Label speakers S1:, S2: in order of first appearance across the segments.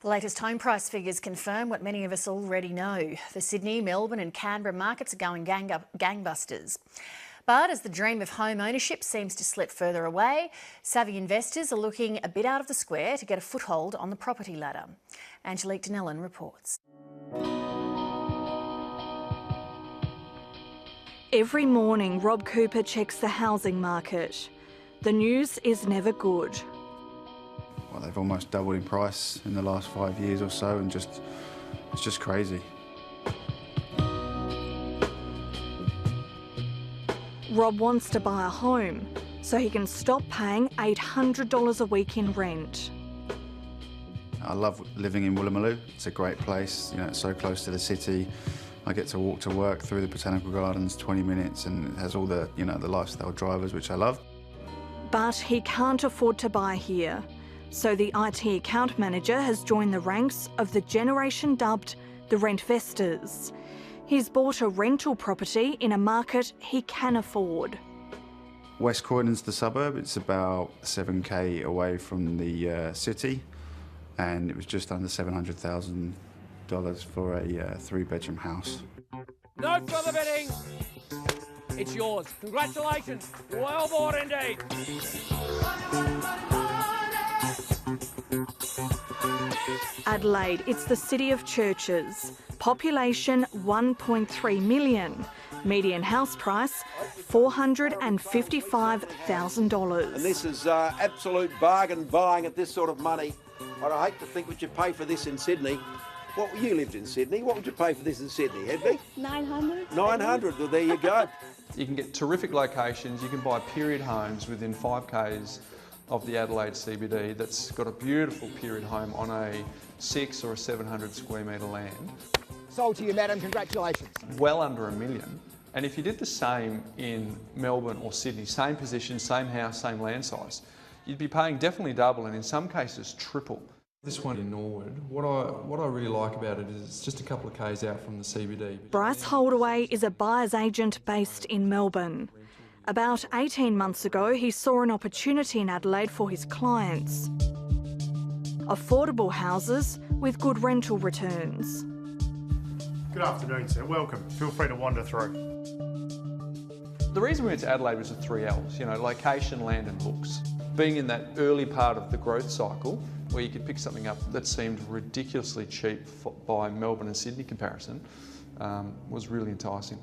S1: The latest home price figures confirm what many of us already know. The Sydney, Melbourne and Canberra markets are going gangbusters. But as the dream of home ownership seems to slip further away, savvy investors are looking a bit out of the square to get a foothold on the property ladder. Angelique Donnellan reports.
S2: Every morning, Rob Cooper checks the housing market. The news is never good.
S3: Well, they've almost doubled in price in the last 5 years or so, and it's just crazy.
S2: Rob wants to buy a home so he can stop paying $800 a week in rent.
S3: I love living in Woolloomooloo. It's a great place. You know, it's so close to the city. I get to walk to work through the Botanical Gardens, 20 minutes, and it has all the, the lifestyle drivers, which I love.
S2: But he can't afford to buy here. So the IT account manager has joined the ranks of the generation dubbed the rentvestors. He's bought a rental property in a market he can afford.
S3: West Croydon's the suburb. It's about 7k away from the city, and it was just under $700,000 for a 3-bedroom house.
S4: No further bidding. It's yours. Congratulations. Well bought indeed.
S2: Adelaide, it's the city of churches. Population 1.3 million. Median house price $455,000.
S5: And this is absolute bargain buying at this sort of money. I hate to think what you pay for this in Sydney. What you lived in Sydney? What would you pay for this in Sydney, Hedvig?
S6: 900.
S5: 900. Well, there you go.
S7: You can get terrific locations. You can buy period homes within 5k's of the Adelaide CBD that's got a beautiful period home on a 600 or 700 square metre land.
S4: Sold to you, madam. Congratulations.
S7: Well under $1 million. And if you did the same in Melbourne or Sydney, same position, same house, same land size, you'd be paying definitely double and in some cases triple.
S8: This one in Norwood, what I really like about it is it's just a couple of k's out from the CBD.
S2: Bryce Holdaway is a buyer's agent based in Melbourne. About 18 months ago, he saw an opportunity in Adelaide for his clients. Affordable houses with good rental returns.
S9: Good afternoon, sir. Welcome. Feel free to wander through.
S7: The reason we went to Adelaide was the 3 L's, location, land and looks. Being in that early part of the growth cycle, where you could pick something up that seemed ridiculously cheap by Melbourne and Sydney comparison, was really enticing.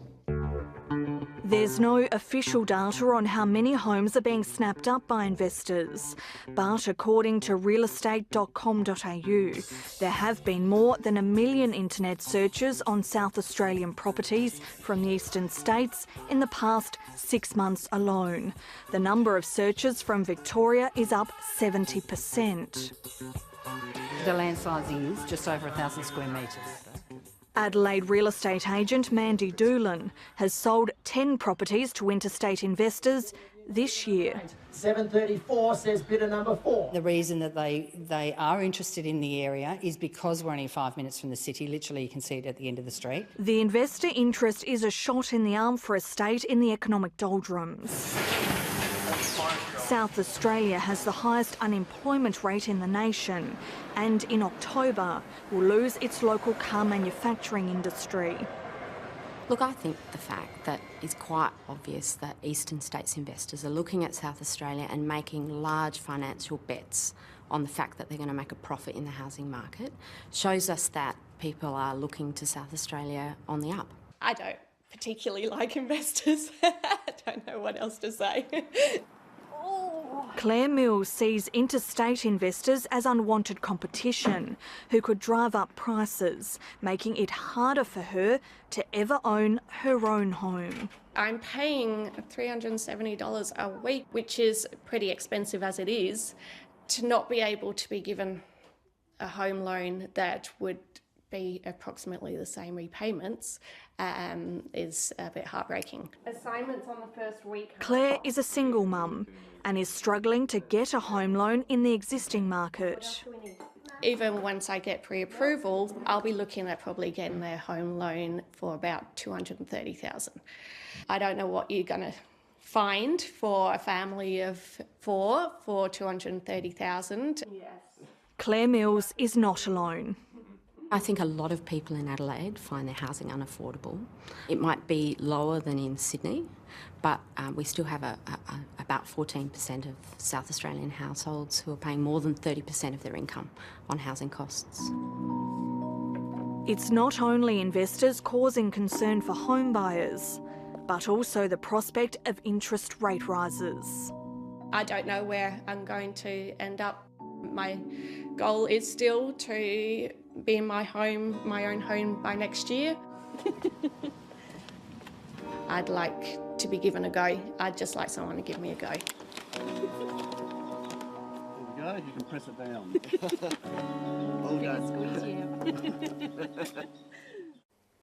S2: There's no official data on how many homes are being snapped up by investors, but according to realestate.com.au, there have been more than 1 million internet searches on South Australian properties from the eastern states in the past 6 months alone. The number of searches from Victoria is up 70%.
S6: The land size is just over 1,000 square metres.
S2: Adelaide real estate agent Mandy Doolan has sold 10 properties to interstate investors this year.
S10: 734 says bidder number 4.
S6: The reason that they are interested in the area is because we're only 5 minutes from the city. Literally, you can see it at the end of the street.
S2: The investor interest is a shot in the arm for a state in the economic doldrums. South Australia has the highest unemployment rate in the nation, and in October will lose its local car manufacturing industry.
S11: Look, I think the fact that it's quite obvious that eastern states investors are looking at South Australia and making large financial bets on the fact that they're going to make a profit in the housing market shows us that people are looking to South Australia on the up.
S12: I don't particularly like investors. I don't know what else to say.
S2: Claire Mills sees interstate investors as unwanted competition who could drive up prices, making it harder for her to ever own her own home.
S12: I'm paying $370 a week, which is pretty expensive as it is. To not be able to be given a home loan that would be approximately the same repayments is a bit heartbreaking. Assignments on the first week.
S2: Claire is a single mum and is struggling to get a home loan in the existing market.
S12: Even once I get pre-approval, I'll be looking at probably getting their home loan for about $230,000. I don't know what you're going to find for a family of 4 for $230,000. Yes.
S2: Claire Mills is not alone.
S11: I think a lot of people in Adelaide find their housing unaffordable. It might be lower than in Sydney, but we still have about 14% of South Australian households who are paying more than 30% of their income on housing costs.
S2: It's not only investors causing concern for home buyers, but also the prospect of interest rate rises.
S12: I don't know where I'm going to end up. My goal is still to be in my own home by next year. I'd like to be given a go. I'd just like someone to give me a go.
S13: There we go, you can press it down. All done.